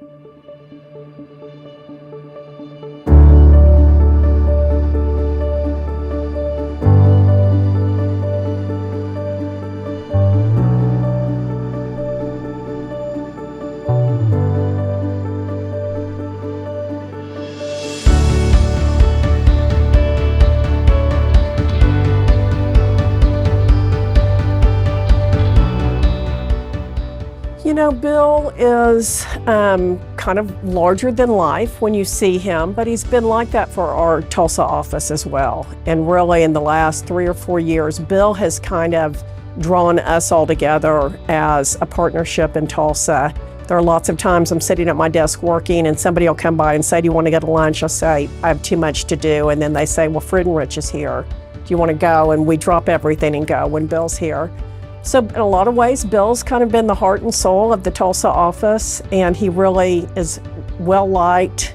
You know, Bill is kind of larger than life when you see him, but he's been like that for our Tulsa office as well. And really in the last 3 or 4 years, Bill has kind of drawn us all together as a partnership in Tulsa. There are lots of times I'm sitting at my desk working and somebody will come by and say, do you want to go to lunch? I'll say, I have too much to do. And then they say, well, Freudenrich is here. Do you want to go? And we drop everything and go when Bill's here. So in a lot of ways, Bill's kind of been the heart and soul of the Tulsa office, and he really is well-liked,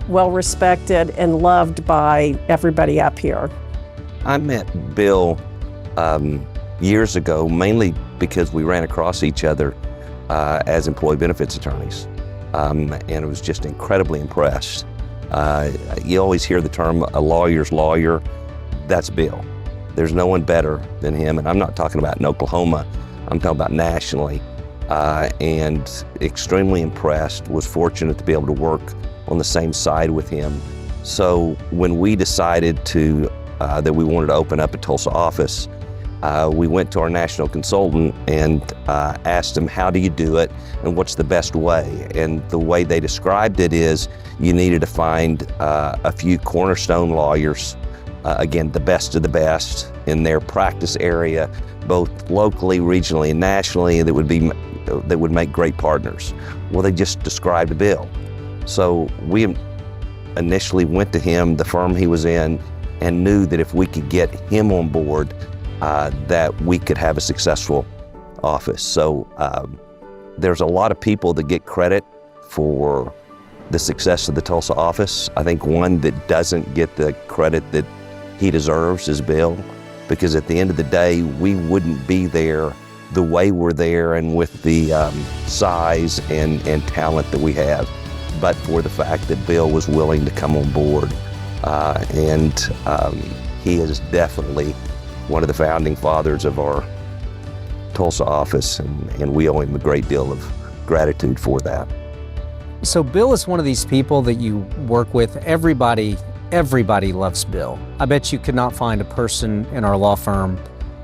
well-respected, and loved by everybody up here. I met Bill years ago, mainly because we ran across each other as employee benefits attorneys, and I was just incredibly impressed. You always hear the term, a lawyer's lawyer. That's Bill. There's no one better than him, and I'm not talking about in Oklahoma, I'm talking about nationally, and extremely impressed, was fortunate to be able to work on the same side with him. So when we decided that we wanted to open up a Tulsa office, we went to our national consultant and asked him, how do you do it and what's the best way? And the way they described it is you needed to find a few cornerstone lawyers, again, the best of the best in their practice area, both locally, regionally, and nationally, that would make great partners. Well, they just described Bill. So we initially went to him, the firm he was in, and knew that if we could get him on board, that we could have a successful office. So there's a lot of people that get credit for the success of the Tulsa office. I think one that doesn't get the credit that he deserves is Bill, because at the end of the day, we wouldn't be there the way we're there and with the size and talent that we have, but for the fact that Bill was willing to come on board. He is definitely one of the founding fathers of our Tulsa office, and we owe him a great deal of gratitude for that. So Bill is one of these people that you work with. Everybody loves Bill. I bet you could not find a person in our law firm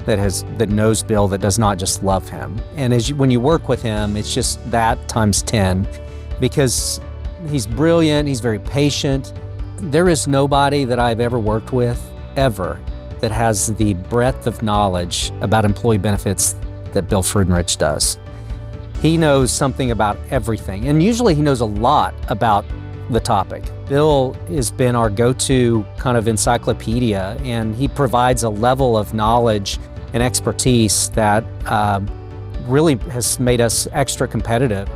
that knows Bill that does not just love him. And when you work with him, it's just that times 10, because he's brilliant, he's very patient. There is nobody that I've ever worked with, ever, that has the breadth of knowledge about employee benefits that Bill Freudenrich does. He knows something about everything, and usually he knows a lot about the topic. Bill has been our go-to kind of encyclopedia, and he provides a level of knowledge and expertise that really has made us extra competitive.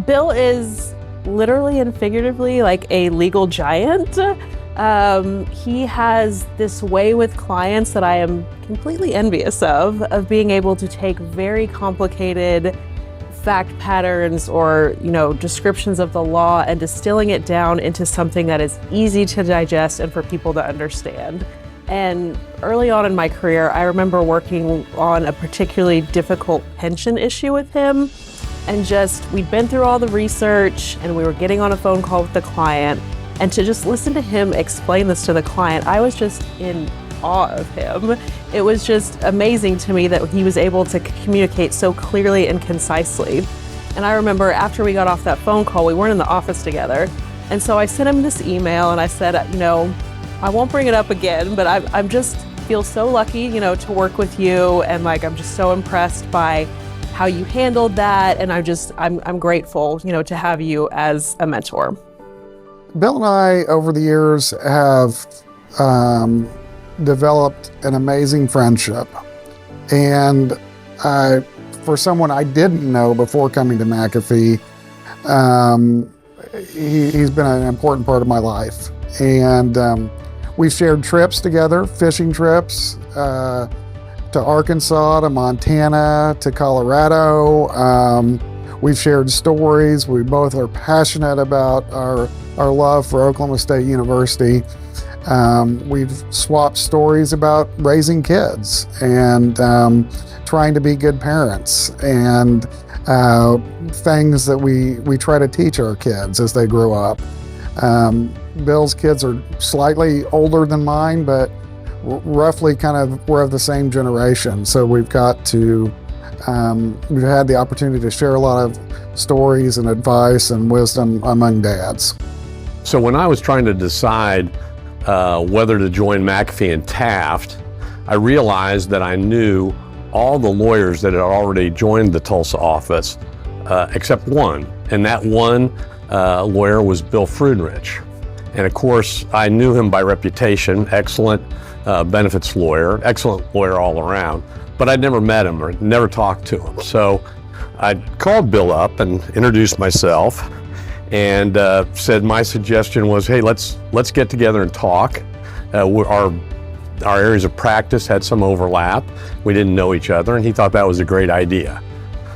Bill is literally and figuratively like a legal giant. He has this way with clients that I am completely envious of being able to take very complicated fact patterns or, descriptions of the law and distilling it down into something that is easy to digest and for people to understand. And early on in my career, I remember working on a particularly difficult pension issue with him, and we'd been through all the research and we were getting on a phone call with the client, and to just listen to him explain this to the client, I was just in awe of him. It was just amazing to me that he was able to communicate so clearly and concisely. And I remember after we got off that phone call, we weren't in the office together. And so I sent him this email and I said, I won't bring it up again, but I'm just feel so lucky, to work with you. And I'm just so impressed by how you handled that. And I'm grateful, to have you as a mentor. Bill and I, over the years, have developed an amazing friendship. And for someone I didn't know before coming to McAfee, he's been an important part of my life. And we've shared trips together, fishing trips to Arkansas, to Montana, to Colorado. we've shared stories. We both are passionate about our love for Oklahoma State University. We've swapped stories about raising kids and trying to be good parents, and things that we try to teach our kids as they grow up. Bill's kids are slightly older than mine, but roughly kind of we're of the same generation. So we've had the opportunity to share a lot of stories and advice and wisdom among dads. So when I was trying to decide whether to join McAfee and Taft, I realized that I knew all the lawyers that had already joined the Tulsa office, except one. And that one lawyer was Bill Freudenrich. And of course, I knew him by reputation, excellent benefits lawyer, excellent lawyer all around, but I'd never met him or never talked to him. So I called Bill up and introduced myself and said my suggestion was, hey, let's get together and talk. Our areas of practice had some overlap. We didn't know each other, and he thought that was a great idea.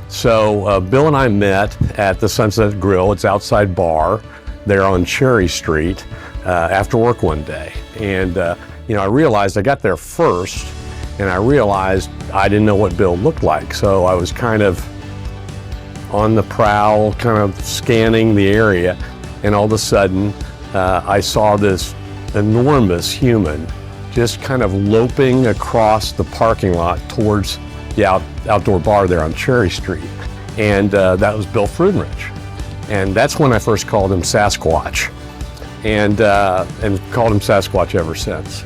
So Bill and I met at the Sunset Grill. It's outside bar there on Cherry Street after work one day. And I realized I got there first, and I realized I didn't know what Bill looked like. So I was kind of on the prowl, kind of scanning the area, and all of a sudden I saw this enormous human just kind of loping across the parking lot towards the outdoor bar there on Cherry Street. And that was Bill Freudenrich. And that's when I first called him Sasquatch, and called him Sasquatch ever since.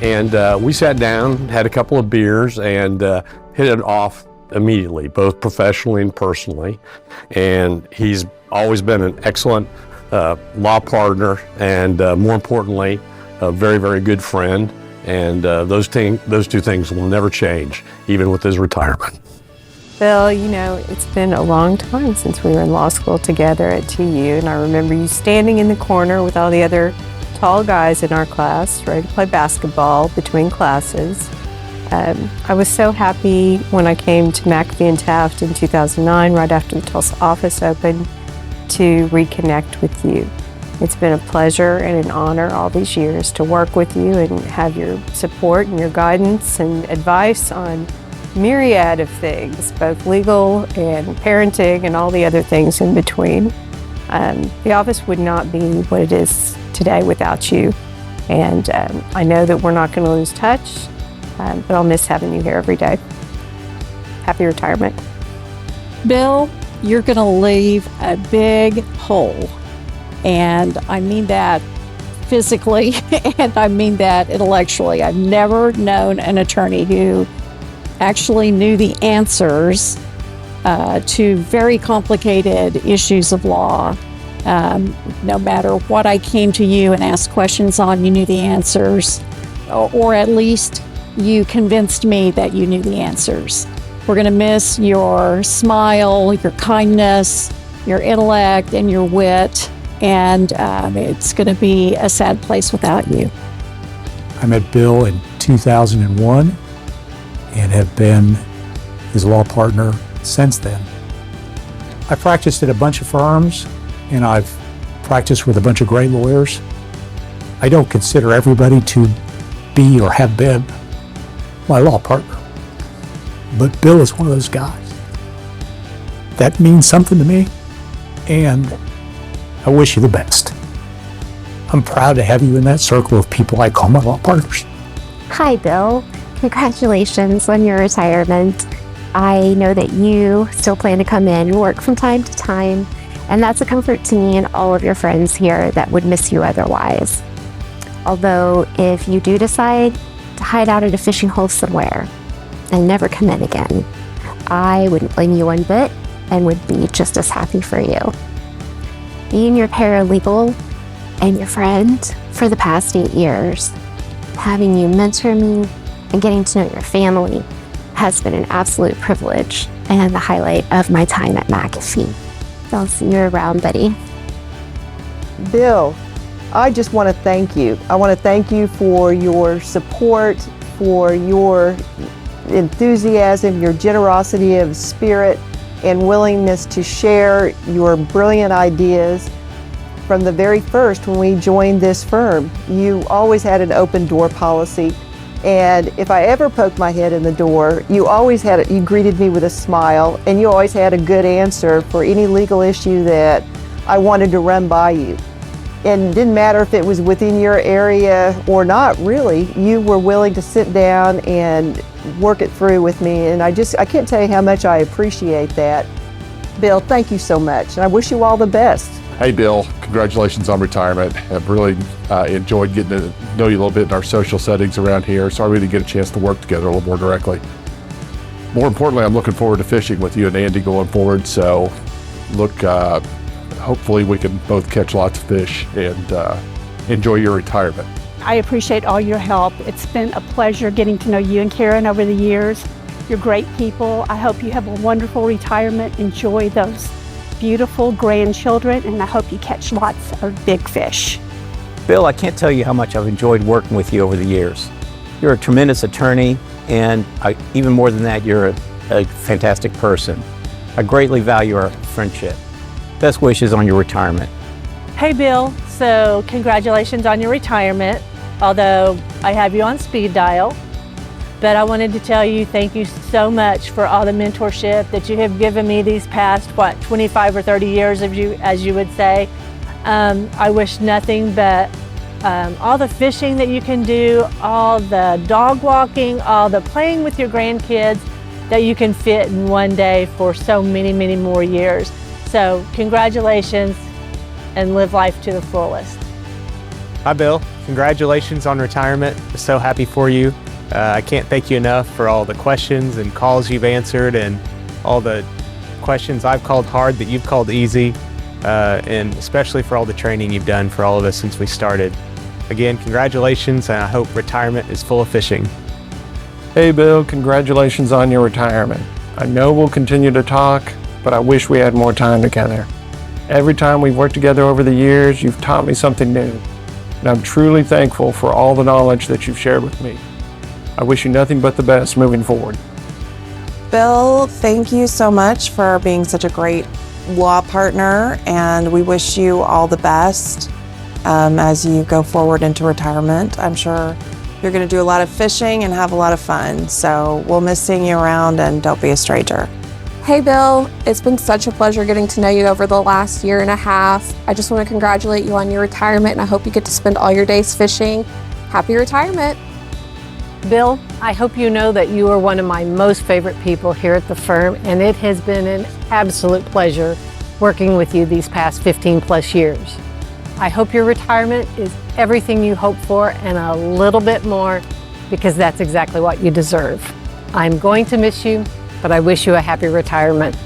And we sat down, had a couple of beers, and hit it off immediately, both professionally and personally. And he's always been an excellent law partner, and more importantly, a very, very good friend. And those two things will never change, even with his retirement. Bill, it's been a long time since we were in law school together at TU, and I remember you standing in the corner with all the other tall guys in our class, ready to play basketball between classes. I was so happy when I came to McAfee and Taft in 2009, right after the Tulsa office opened, to reconnect with you. It's been a pleasure and an honor all these years to work with you and have your support and your guidance and advice on myriad of things, both legal and parenting and all the other things in between. The office would not be what it is today without you. And I know that we're not going to lose touch, but I'll miss having you here every day. Happy retirement. Bill, you're going to leave a big hole. And I mean that physically, and I mean that intellectually. I've never known an attorney who actually knew the answers to very complicated issues of law. No matter what I came to you and asked questions on, you knew the answers, or at least you convinced me that you knew the answers. We're going to miss your smile, your kindness, your intellect, and your wit. And it's going to be a sad place without you. I met Bill in 2001 and have been his law partner since then. I practiced at a bunch of firms, and I've practiced with a bunch of great lawyers. I don't consider everybody to be or have been my law partner, but Bill is one of those guys. That means something to me, and I wish you the best. I'm proud to have you in that circle of people I call my law partners. Hi, Bill. Congratulations on your retirement. I know that you still plan to come in and work from time to time, and that's a comfort to me and all of your friends here that would miss you otherwise. Although, if you do decide to hide out at a fishing hole somewhere and never come in again, I wouldn't blame you one bit and would be just as happy for you. Being your paralegal and your friend for the past 8 years, having you mentor me and getting to know your family has been an absolute privilege and the highlight of my time at McAfee. I'll see you around, buddy. Bill, I just want to thank you. I want to thank you for your support, for your enthusiasm, your generosity of spirit, and willingness to share your brilliant ideas. From the very first, when we joined this firm, you always had an open door policy. And if I ever poked my head in the door, you greeted me with a smile, and you always had a good answer for any legal issue that I wanted to run by you. And it didn't matter if it was within your area or not, really. You were willing to sit down and work it through with me, and I can't tell you how much I appreciate that. Bill, thank you so much, and I wish you all the best. Hey Bill, congratulations on retirement. I've really enjoyed getting to know you a little bit in our social settings around here, so I really get a chance to work together a little more directly. More importantly, I'm looking forward to fishing with you and Andy going forward, so hopefully we can both catch lots of fish and enjoy your retirement. I appreciate all your help. It's been a pleasure getting to know you and Karen over the years. You're great people. I hope you have a wonderful retirement. Enjoy those beautiful grandchildren, and I hope you catch lots of big fish. Bill, I can't tell you how much I've enjoyed working with you over the years. You're a tremendous attorney, and even more than that, you're a fantastic person. I greatly value our friendship. Best wishes on your retirement. Hey Bill, so congratulations on your retirement, although I have you on speed dial. But I wanted to tell you thank you so much for all the mentorship that you have given me these past, 25 or 30 years, as you would say. I wish nothing but all the fishing that you can do, all the dog walking, all the playing with your grandkids that you can fit in one day for so many, many more years. So congratulations and live life to the fullest. Hi Bill, congratulations on retirement. I'm so happy for you. I can't thank you enough for all the questions and calls you've answered, and all the questions I've called hard that you've called easy, and especially for all the training you've done for all of us since we started. Again, congratulations, and I hope retirement is full of fishing. Hey Bill, congratulations on your retirement. I know we'll continue to talk, but I wish we had more time together. Every time we've worked together over the years, you've taught me something new, and I'm truly thankful for all the knowledge that you've shared with me. I wish you nothing but the best moving forward. Bill, thank you so much for being such a great law partner, and we wish you all the best as you go forward into retirement. I'm sure you're going to do a lot of fishing and have a lot of fun, so we'll miss seeing you around, and don't be a stranger. Hey Bill, it's been such a pleasure getting to know you over the last year and a half. I just want to congratulate you on your retirement, and I hope you get to spend all your days fishing. Happy retirement. Bill, I hope you know that you are one of my most favorite people here at the firm, and it has been an absolute pleasure working with you these past 15 plus years. I hope your retirement is everything you hope for and a little bit more, because that's exactly what you deserve. I'm going to miss you, but I wish you a happy retirement.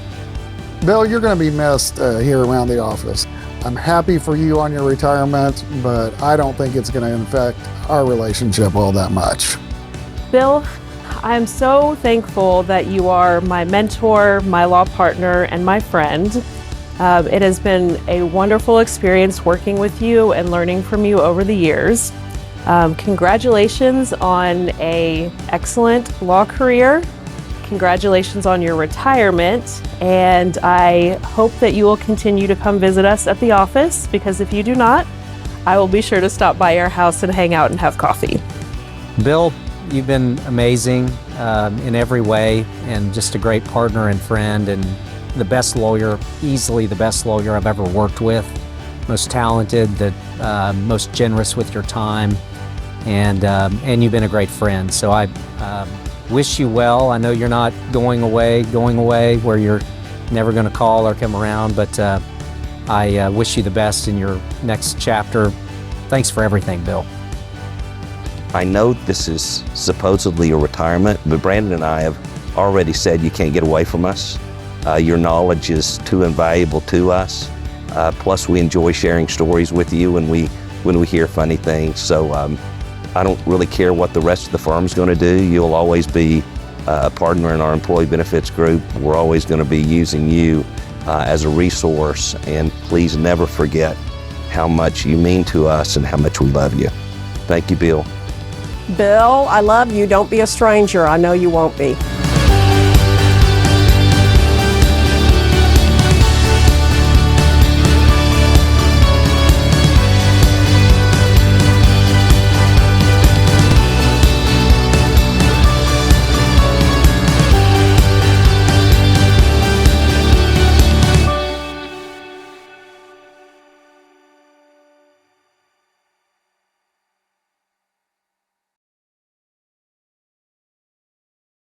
Bill, you're going to be missed here around the office. I'm happy for you on your retirement, but I don't think it's going to affect our relationship all that much. Bill, I'm so thankful that you are my mentor, my law partner, and my friend. It has been a wonderful experience working with you and learning from you over the years. Congratulations on an excellent law career. Congratulations on your retirement, and I hope that you will continue to come visit us at the office, because if you do not, I will be sure to stop by our house and hang out and have coffee. Bill, you've been amazing in every way, and just a great partner and friend, and the best lawyer, easily the best lawyer I've ever worked with. Most talented, most generous with your time, and you've been a great friend. So I wish you well. I know you're not going away where you're never going to call or come around, but I wish you the best in your next chapter. Thanks for everything, Bill. I know this is supposedly a retirement, but Brandon and I have already said you can't get away from us. Your knowledge is too invaluable to us. Plus, we enjoy sharing stories with you when we hear funny things. So I don't really care what the rest of the firm's going to do. You'll always be a partner in our employee benefits group. We're always going to be using you as a resource. And please never forget how much you mean to us and how much we love you. Thank you, Bill. Bill, I love you. Don't be a stranger. I know you won't be.